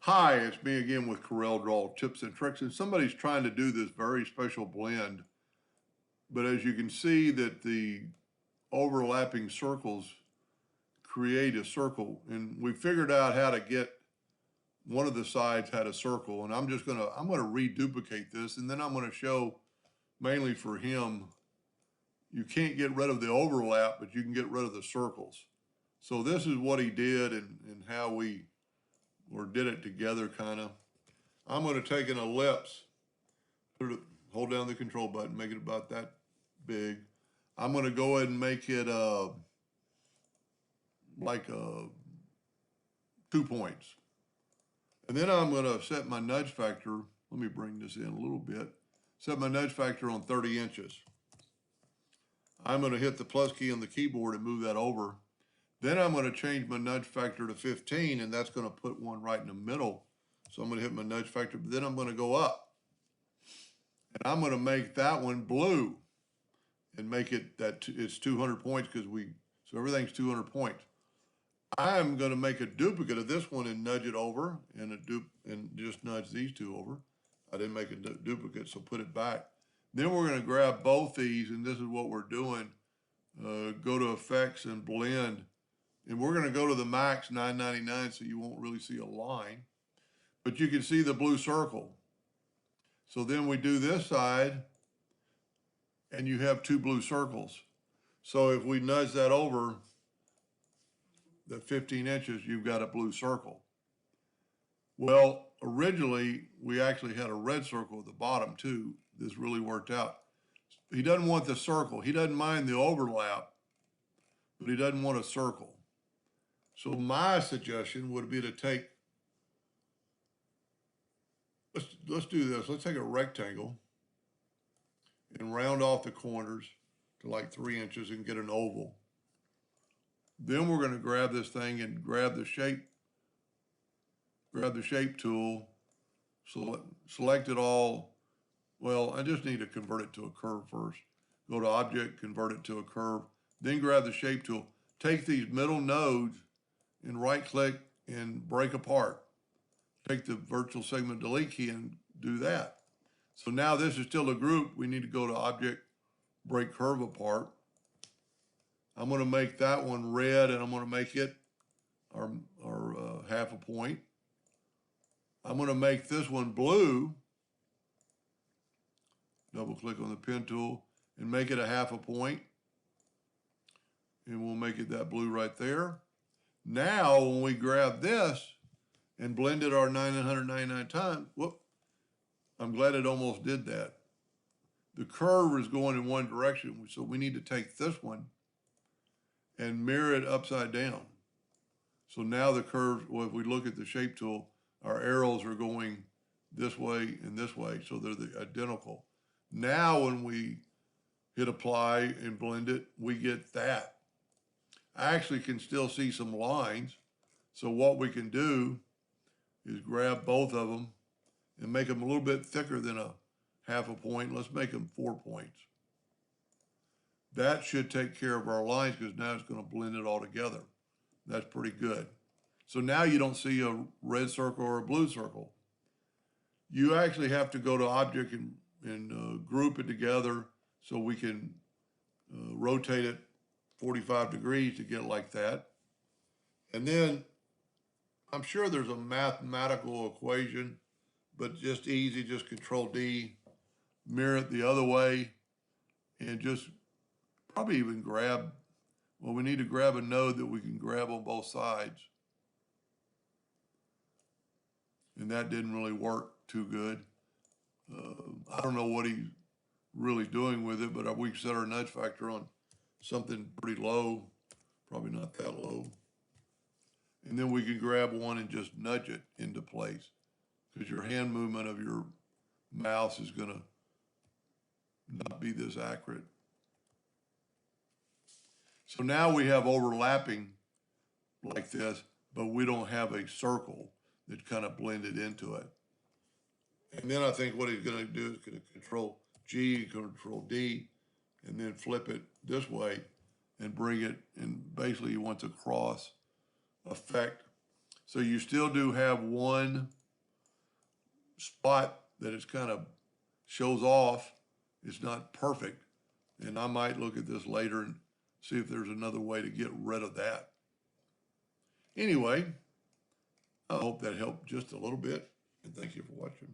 Hi, it's me again with Corel Draw Tips and Tricks, and somebody's trying to do this very special blend. But as you can see that the overlapping circles create a circle, and we figured out how to get one of the sides had a circle, and I'm gonna reduplicate this, and then I'm gonna show mainly for him, you can't get rid of the overlap, but you can get rid of the circles. So this is what he did and how we or did it together kind of. I'm going to take an ellipse, put it, hold down the control button, make it about that big. I'm going to go ahead and make it like 2 points. And then I'm going to set my nudge factor. Let me bring this in a little bit. Set my nudge factor on 30 inches. I'm going to hit the plus key on the keyboard and move that over. Then I'm going to change my nudge factor to 15, and that's going to put one right in the middle. So I'm going to hit my nudge factor, but then I'm going to go up. And I'm going to make that one blue and make it that it's 200 points so everything's 200 points. I'm going to make a duplicate of this one and nudge it over and just nudge these two over. I didn't make a duplicate, so put it back. Then we're going to grab both these, and this is what we're doing. Go to Effects and Blend. And we're going to go to the max 999 so you won't really see a line. But you can see the blue circle. So then we do this side, and you have two blue circles. So if we nudge that over the 15 inches, you've got a blue circle. Well, originally, we actually had a red circle at the bottom too. This really worked out. He doesn't want the circle. He doesn't mind the overlap, but he doesn't want a circle. So my suggestion would be to take, let's do this. Let's take a rectangle and round off the corners to like 3 inches and get an oval. Then we're going to grab this thing and grab the shape tool, select it all. Well, I just need to convert it to a curve first. Go to Object, convert it to a curve, then grab the shape tool. Take these middle nodes and right click and break apart. Take the virtual segment delete key and do that. So now this is still a group. We need to go to Object, break curve apart. I'm going to make that one red, and I'm going to make it our half a point. I'm going to make this one blue. Double click on the pen tool and make it a half a point. And we'll make it that blue right there. Now, when we grab this and blend it our 999 times, whoop, I'm glad it almost did that. The curve is going in one direction, so we need to take this one and mirror it upside down. So now the curve, well, if we look at the shape tool, our arrows are going this way and this way, so they're identical. Now when we hit apply and blend it, we get that. I actually can still see some lines. So what we can do is grab both of them and make them a little bit thicker than a half a point. Let's make them 4 points. That should take care of our lines because now it's going to blend it all together. That's pretty good. So now you don't see a red circle or a blue circle. You actually have to go to Object and group it together so we can rotate it 45 degrees to get it like that. And then I'm sure there's a mathematical equation, but just easy, just Control D, mirror it the other way, and just probably even grab, well, we need to grab a node that we can grab on both sides. And that didn't really work too good. I don't know what he's really doing with it, but we can set our nudge factor on something pretty low, probably not that low. And then we can grab one and just nudge it into place because your hand movement of your mouse is going to not be this accurate. So now we have overlapping like this, but we don't have a circle that's kind of blended into it. And then I think what he's going to do is going to Control G, Control D, and then flip it this way and bring it, and basically he wants a cross effect. So you still do have one spot that is kind of shows off. It's not perfect. And I might look at this later and see if there's another way to get rid of that. Anyway, I hope that helped just a little bit, and thank you for watching.